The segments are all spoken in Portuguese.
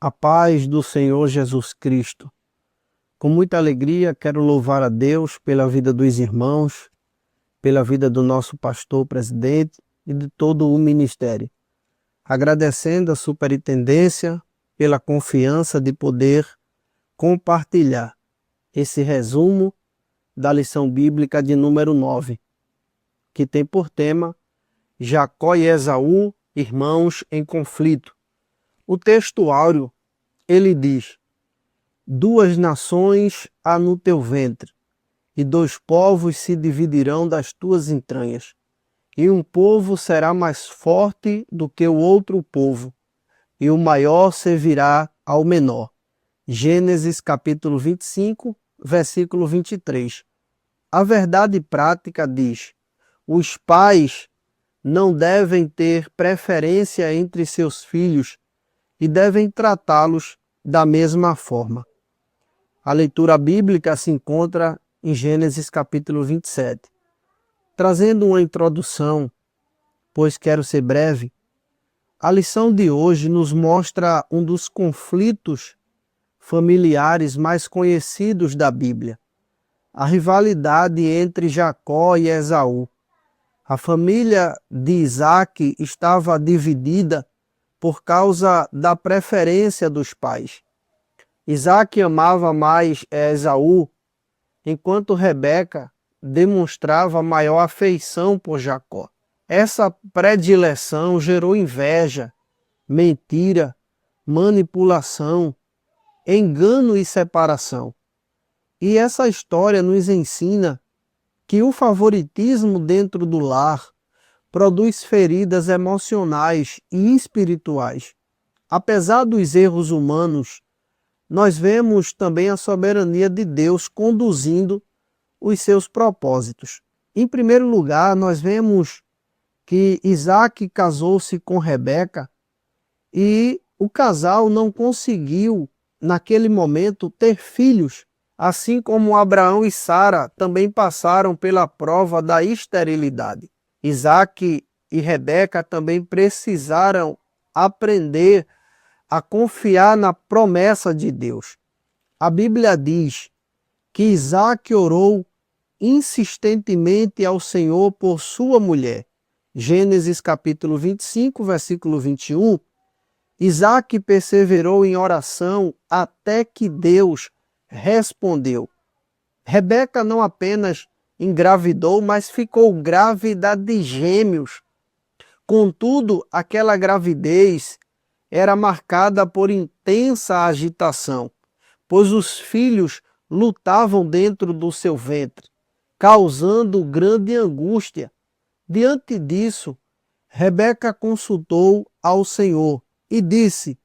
A paz do Senhor Jesus Cristo. Com muita alegria, quero louvar a Deus pela vida dos irmãos, pela vida do nosso pastor presidente e de todo o ministério. Agradecendo a superintendência pela confiança de poder compartilhar esse resumo da lição bíblica de número 9, que tem por tema Jacó e Esaú, irmãos em conflito. O texto áureo, ele diz: duas nações há no teu ventre, e dois povos se dividirão das tuas entranhas, e um povo será mais forte do que o outro povo, e o maior servirá ao menor. Gênesis capítulo 25, versículo 23. A verdade prática diz: os pais não devem ter preferência entre seus filhos e devem tratá-los da mesma forma. A leitura bíblica se encontra em Gênesis capítulo 27. Trazendo uma introdução, pois quero ser breve, a lição de hoje nos mostra um dos conflitos familiares mais conhecidos da Bíblia, a rivalidade entre Jacó e Esaú. A família de Isaac estava dividida por causa da preferência dos pais. Isaac amava mais Esaú, enquanto Rebeca demonstrava maior afeição por Jacó. Essa predileção gerou inveja, mentira, manipulação, engano e separação. E essa história nos ensina que o favoritismo dentro do lar produz feridas emocionais e espirituais. Apesar dos erros humanos, nós vemos também a soberania de Deus conduzindo os seus propósitos. Em primeiro lugar, nós vemos que Isaac casou-se com Rebeca e o casal não conseguiu, naquele momento, ter filhos, assim como Abraão e Sara também passaram pela prova da esterilidade. Isaac e Rebeca também precisaram aprender a confiar na promessa de Deus. A Bíblia diz que Isaac orou insistentemente ao Senhor por sua mulher. Gênesis capítulo 25, versículo 21. Isaac perseverou em oração até que Deus respondeu. Rebeca não apenas engravidou, mas ficou grávida de gêmeos. Contudo, aquela gravidez era marcada por intensa agitação, pois os filhos lutavam dentro do seu ventre, causando grande angústia. Diante disso, Rebeca consultou ao Senhor e disse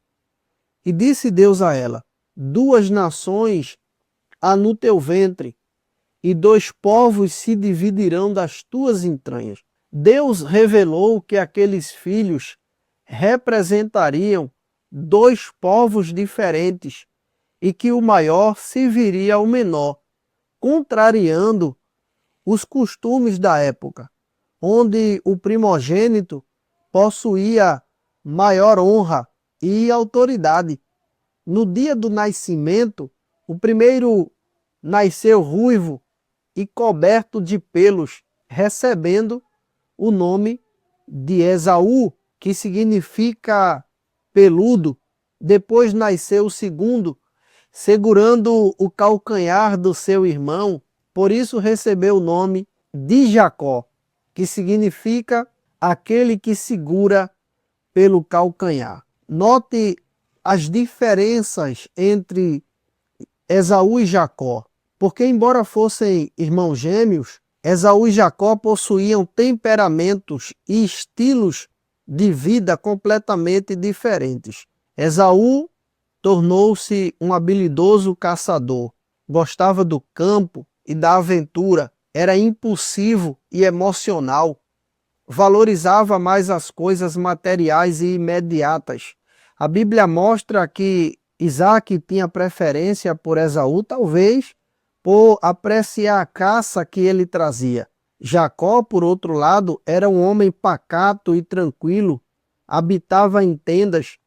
Deus a ela: duas nações há no teu ventre, e dois povos se dividirão das tuas entranhas. Deus revelou que aqueles filhos representariam dois povos diferentes e que o maior serviria ao menor, contrariando os costumes da época, onde o primogênito possuía maior honra e autoridade. No dia do nascimento, o primeiro nasceu ruivo e coberto de pelos, recebendo o nome de Esaú, que significa peludo. Depois nasceu o segundo, segurando o calcanhar do seu irmão, por isso recebeu o nome de Jacó, que significa aquele que segura pelo calcanhar. Note as diferenças entre Esaú e Jacó, porque embora fossem irmãos gêmeos, Esaú e Jacó possuíam temperamentos e estilos de vida completamente diferentes. Esaú tornou-se um habilidoso caçador, gostava do campo e da aventura, era impulsivo e emocional, valorizava mais as coisas materiais e imediatas. A Bíblia mostra que Isaac tinha preferência por Esaú, talvez por apreciar a caça que ele trazia. Jacó, por outro lado, era um homem pacato e tranquilo, habitava em tendas,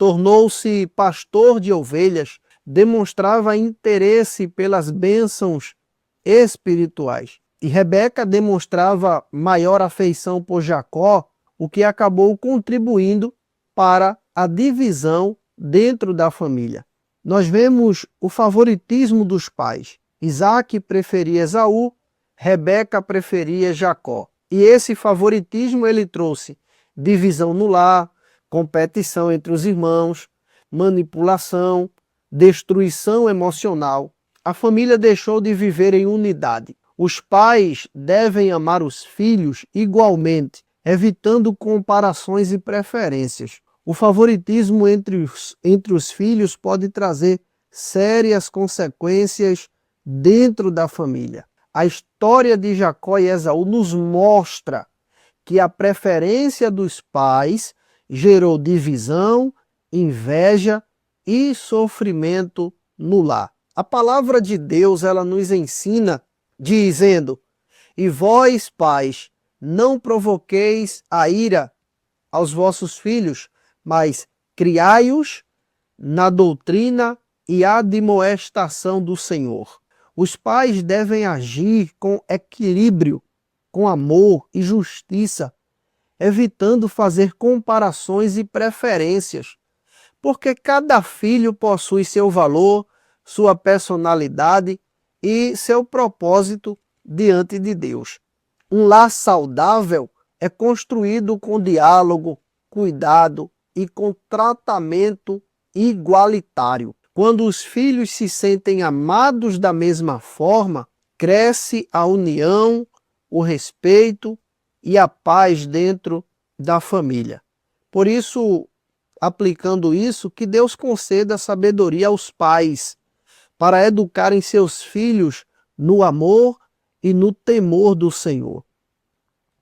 tornou-se pastor de ovelhas, demonstrava interesse pelas bênçãos espirituais. E Rebeca demonstrava maior afeição por Jacó, o que acabou contribuindo para a divisão dentro da família. Nós vemos o favoritismo dos pais. Isaac preferia Esaú, Rebeca preferia Jacó. E esse favoritismo ele trouxe divisão no lar, competição entre os irmãos, manipulação, destruição emocional. A família deixou de viver em unidade. Os pais devem amar os filhos igualmente, evitando comparações e preferências. O favoritismo entre os filhos pode trazer sérias consequências dentro da família. A história de Jacó e Esaú nos mostra que a preferência dos pais gerou divisão, inveja e sofrimento no lar. A palavra de Deus, ela nos ensina dizendo: "E vós, pais, não provoqueis a ira aos vossos filhos, mas criai-os na doutrina e admoestação do Senhor." Os pais devem agir com equilíbrio, com amor e justiça, evitando fazer comparações e preferências, porque cada filho possui seu valor, sua personalidade e seu propósito diante de Deus. Um lar saudável é construído com diálogo, cuidado e com tratamento igualitário. Quando os filhos se sentem amados da mesma forma, cresce a união, o respeito e a paz dentro da família. Por isso, aplicando isso, que Deus conceda sabedoria aos pais para educarem seus filhos no amor e no temor do Senhor.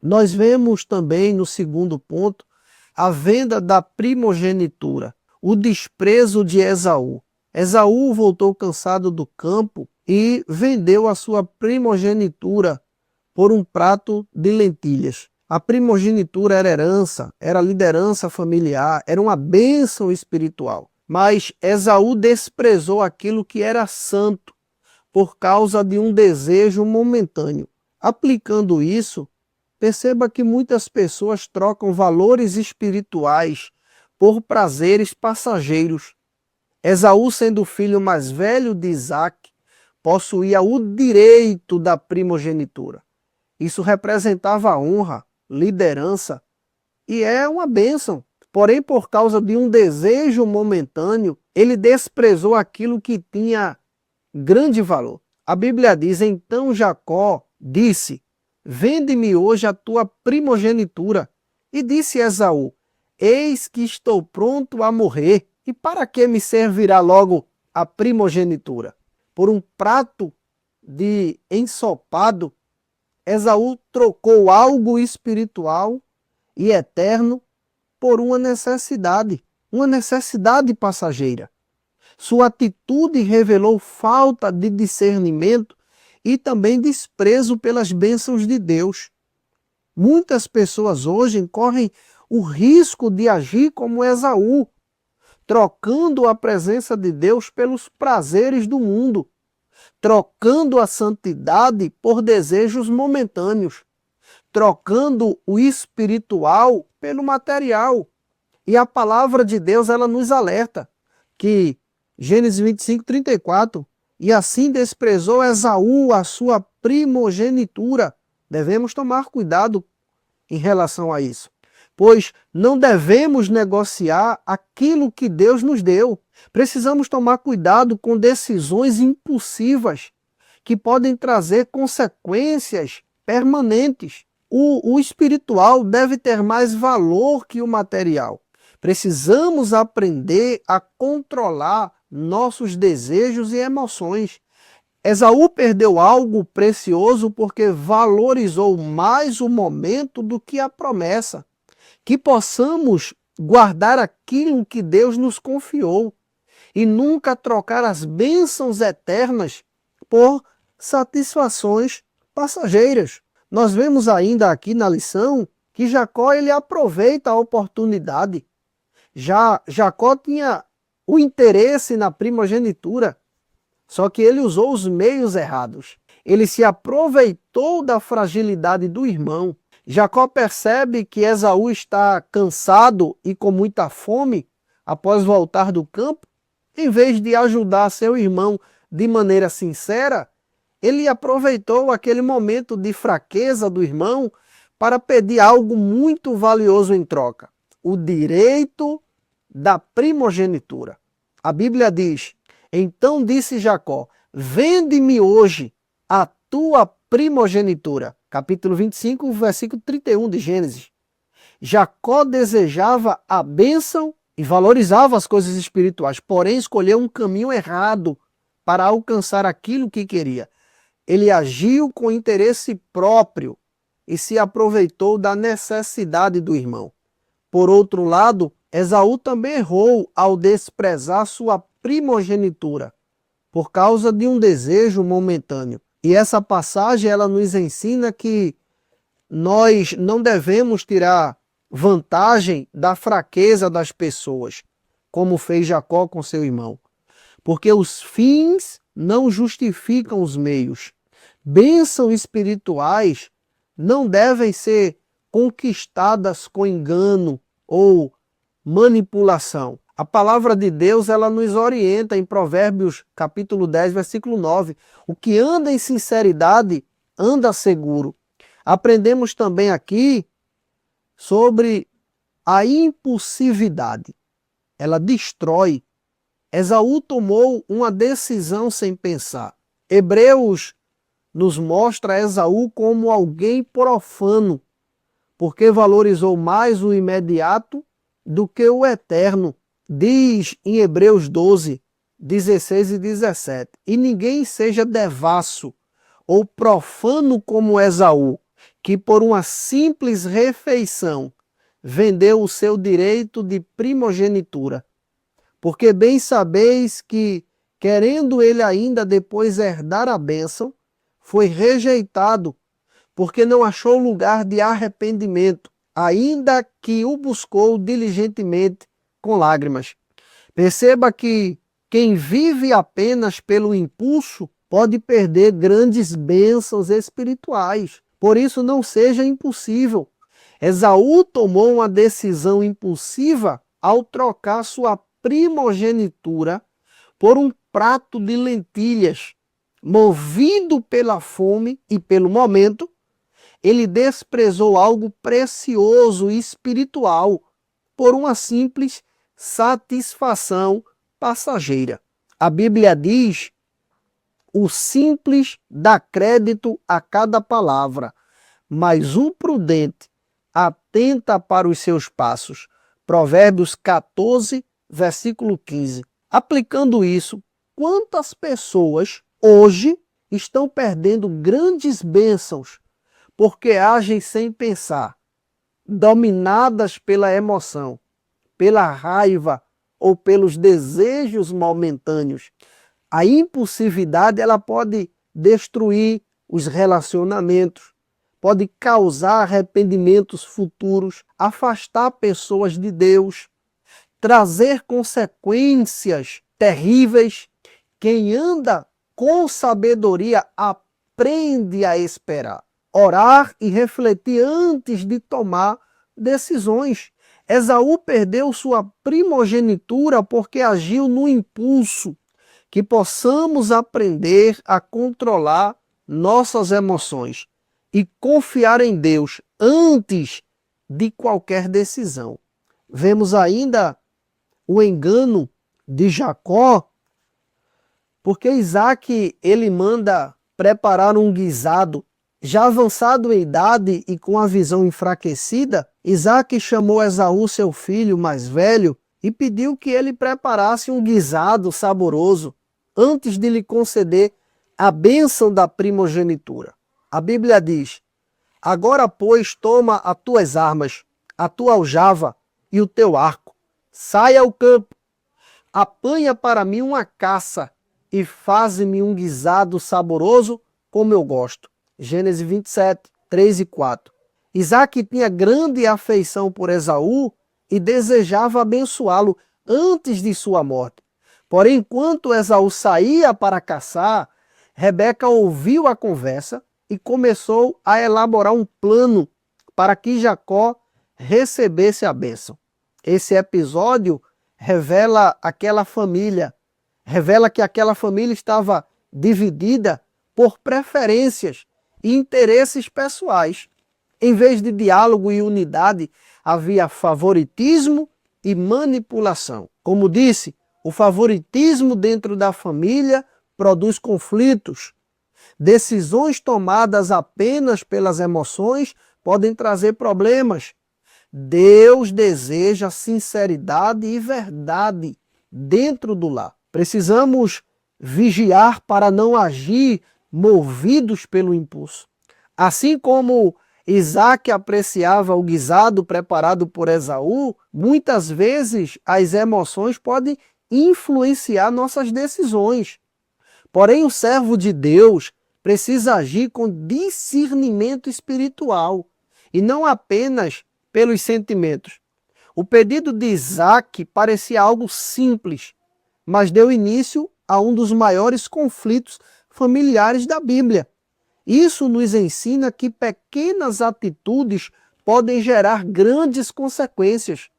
Nós vemos também, no segundo ponto, a venda da primogenitura, o desprezo de Esaú. Esaú voltou cansado do campo e vendeu a sua primogenitura por um prato de lentilhas. A primogenitura era herança, era liderança familiar, era uma bênção espiritual. Mas Esaú desprezou aquilo que era santo por causa de um desejo momentâneo. Aplicando isso, perceba que muitas pessoas trocam valores espirituais por prazeres passageiros. Esaú, sendo o filho mais velho de Isaac, possuía o direito da primogenitura. Isso representava honra, liderança e é uma bênção. Porém, por causa de um desejo momentâneo, ele desprezou aquilo que tinha grande valor. A Bíblia diz: "Então Jacó disse: Vende-me hoje a tua primogenitura." E disse Esaú: "Eis que estou pronto a morrer, e para que me servirá logo a primogenitura?" Por um prato de ensopado, Esaú trocou algo espiritual e eterno por uma necessidade passageira. Sua atitude revelou falta de discernimento e também desprezo pelas bênçãos de Deus. Muitas pessoas hoje correm o risco de agir como Esaú, trocando a presença de Deus pelos prazeres do mundo, trocando a santidade por desejos momentâneos, trocando o espiritual pelo material. E a palavra de Deus, ela nos alerta que Gênesis 25:34, "E assim desprezou Esaú a sua primogenitura." Devemos tomar cuidado em relação a isso, pois não devemos negociar aquilo que Deus nos deu. Precisamos tomar cuidado com decisões impulsivas que podem trazer consequências permanentes. O espiritual deve ter mais valor que o material. Precisamos aprender a controlar nossos desejos e emoções. Esaú perdeu algo precioso porque valorizou mais o momento do que a promessa. Que possamos guardar aquilo que Deus nos confiou e nunca trocar as bênçãos eternas por satisfações passageiras. Nós vemos ainda aqui na lição que Jacó ele aproveita a oportunidade Já Jacó tinha o interesse na primogenitura, só que ele usou os meios errados. Ele se aproveitou da fragilidade do irmão. Jacó percebe que Esaú está cansado e com muita fome após voltar do campo. Em vez de ajudar seu irmão de maneira sincera, ele aproveitou aquele momento de fraqueza do irmão para pedir algo muito valioso em troca: o direito da primogenitura. A Bíblia diz: então disse Jacó, vende-me hoje a tua primogenitura. Capítulo 25, versículo 31 de Gênesis. Jacó desejava a bênção e valorizava as coisas espirituais, porém escolheu um caminho errado para alcançar aquilo que queria. Ele agiu com interesse próprio e se aproveitou da necessidade do irmão. Por outro lado, Esaú também errou ao desprezar sua primogenitura por causa de um desejo momentâneo. E essa passagem ela nos ensina que nós não devemos tirar vantagem da fraqueza das pessoas, como fez Jacó com seu irmão. Porque os fins não justificam os meios. Bênçãos espirituais não devem ser conquistadas com engano ou manipulação. A palavra de Deus ela nos orienta em Provérbios capítulo 10, versículo 9. O que anda em sinceridade, anda seguro. Aprendemos também aqui sobre a impulsividade. Ela destrói. Esaú tomou uma decisão sem pensar. Hebreus nos mostra Esaú como alguém profano, porque valorizou mais o imediato do que o eterno. Diz em Hebreus 12, 16 e 17, e ninguém seja devasso ou profano como Esaú, que por uma simples refeição vendeu o seu direito de primogenitura. Porque bem sabeis que, querendo ele ainda depois herdar a bênção, foi rejeitado, porque não achou lugar de arrependimento, ainda que o buscou diligentemente com lágrimas. Perceba que quem vive apenas pelo impulso pode perder grandes bênçãos espirituais. Por isso, não seja impulsivo. Esaú tomou uma decisão impulsiva ao trocar sua primogenitura por um prato de lentilhas. Movido pela fome e pelo momento, ele desprezou algo precioso e espiritual por uma simples satisfação passageira. A Bíblia diz: o simples dá crédito a cada palavra, mas o prudente atenta para os seus passos. Provérbios 14, versículo 15. Aplicando isso, quantas pessoas hoje estão perdendo grandes bênçãos porque agem sem pensar, dominadas pela emoção, pela raiva ou pelos desejos momentâneos. A impulsividade ela pode destruir os relacionamentos, pode causar arrependimentos futuros, afastar pessoas de Deus, trazer consequências terríveis. Quem anda com sabedoria aprende a esperar, orar e refletir antes de tomar decisões. Esaú perdeu sua primogenitura porque agiu no impulso. Que possamos aprender a controlar nossas emoções e confiar em Deus antes de qualquer decisão. Vemos ainda o engano de Jacó, porque Isaac ele manda preparar um guisado. Já avançado em idade e com a visão enfraquecida, Isaac chamou Esaú, seu filho mais velho, e pediu que ele preparasse um guisado saboroso antes de lhe conceder a bênção da primogenitura. A Bíblia diz: agora, pois, toma as tuas armas, a tua aljava e o teu arco. Saia ao campo, apanha para mim uma caça e faze-me um guisado saboroso como eu gosto. Gênesis 27, 3 e 4. Isaac tinha grande afeição por Esaú e desejava abençoá-lo antes de sua morte. Porém, enquanto Esaú saía para caçar, Rebeca ouviu a conversa e começou a elaborar um plano para que Jacó recebesse a bênção. Esse episódio revela que aquela família estava dividida por preferências e interesses pessoais. Em vez de diálogo e unidade, havia favoritismo e manipulação. Como disse, o favoritismo dentro da família produz conflitos. Decisões tomadas apenas pelas emoções podem trazer problemas. Deus deseja sinceridade e verdade dentro do lar. Precisamos vigiar para não agir movidos pelo impulso. Assim como Isaac apreciava o guisado preparado por Esaú, muitas vezes as emoções podem influenciar nossas decisões. Porém, o servo de Deus precisa agir com discernimento espiritual e não apenas pelos sentimentos. O pedido de Isaac parecia algo simples, mas deu início a um dos maiores conflitos familiares da Bíblia. Isso nos ensina que pequenas atitudes podem gerar grandes consequências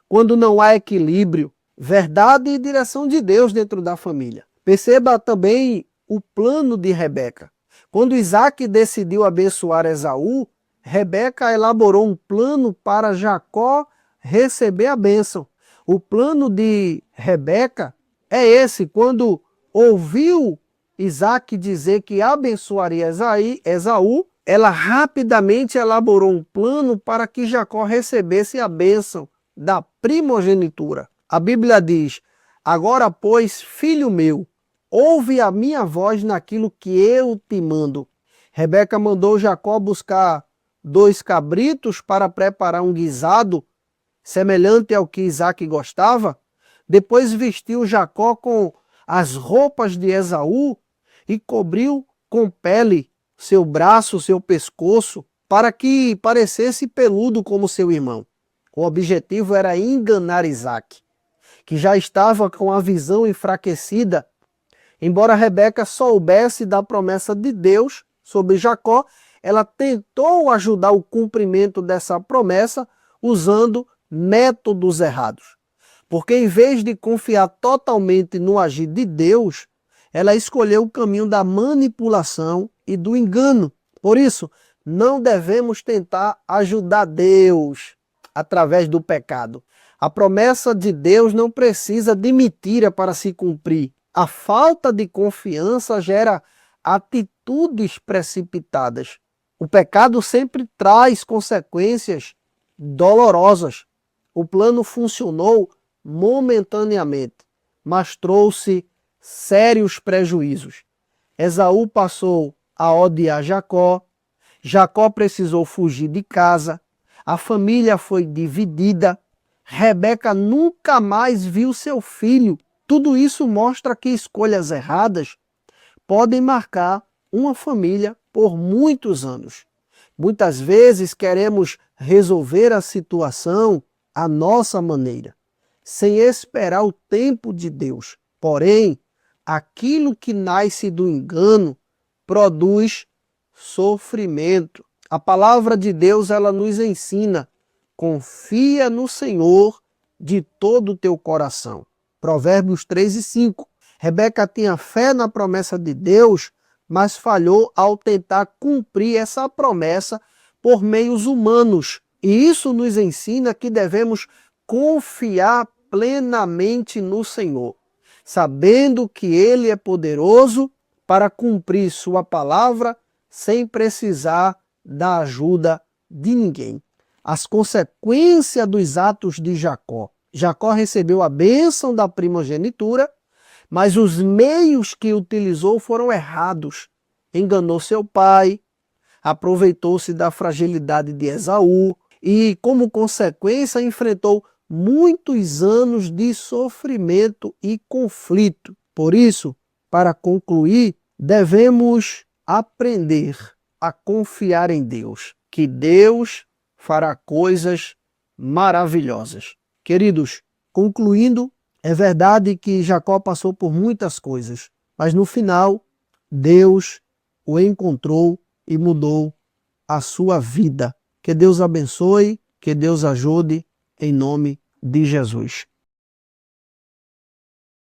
quando não há equilíbrio, verdade e direção de Deus dentro da família. Perceba também o plano de Rebeca. Quando Isaac decidiu abençoar Esaú, Rebeca elaborou um plano para Jacó receber a bênção. O plano de Rebeca é esse: quando ouviu Isaac dizer que abençoaria Esaú, ela rapidamente elaborou um plano para que Jacó recebesse a bênção da primogenitura. A Bíblia diz: agora, pois, filho meu, ouve a minha voz naquilo que eu te mando. Rebeca mandou Jacó buscar 2 cabritos para preparar um guisado semelhante ao que Isaac gostava. Depois vestiu Jacó com as roupas de Esaú e cobriu com pele seu braço, seu pescoço, para que parecesse peludo como seu irmão. O objetivo era enganar Isaac, que já estava com a visão enfraquecida. Embora Rebeca soubesse da promessa de Deus sobre Jacó, ela tentou ajudar o cumprimento dessa promessa usando métodos errados. Porque em vez de confiar totalmente no agir de Deus, ela escolheu o caminho da manipulação e do engano. Por isso, não devemos tentar ajudar Deus através do pecado. A promessa de Deus não precisa de mentira para se cumprir. A falta de confiança gera atitudes precipitadas. O pecado sempre traz consequências dolorosas. O plano funcionou momentaneamente, mas trouxe sérios prejuízos. Esaú passou a odiar Jacó, Jacó precisou fugir de casa, a família foi dividida, Rebeca nunca mais viu seu filho. Tudo isso mostra que escolhas erradas podem marcar uma família por muitos anos. Muitas vezes queremos resolver a situação à nossa maneira, sem esperar o tempo de Deus. Porém, aquilo que nasce do engano produz sofrimento. A palavra de Deus, ela nos ensina: confia no Senhor de todo o teu coração. Provérbios 3:5. Rebeca tinha fé na promessa de Deus, mas falhou ao tentar cumprir essa promessa por meios humanos. E isso nos ensina que devemos confiar plenamente no Senhor, sabendo que Ele é poderoso para cumprir sua palavra sem precisar da ajuda de ninguém. As consequências dos atos de Jacó. Jacó recebeu a bênção da primogenitura, mas os meios que utilizou foram errados. Enganou seu pai, aproveitou-se da fragilidade de Esaú e, como consequência, enfrentou muitos anos de sofrimento e conflito. Por isso, para concluir, devemos aprender a confiar em Deus, que Deus fará coisas maravilhosas. Queridos, concluindo, é verdade que Jacó passou por muitas coisas, mas no final, Deus o encontrou e mudou a sua vida. Que Deus abençoe, que Deus ajude, em nome de Jesus.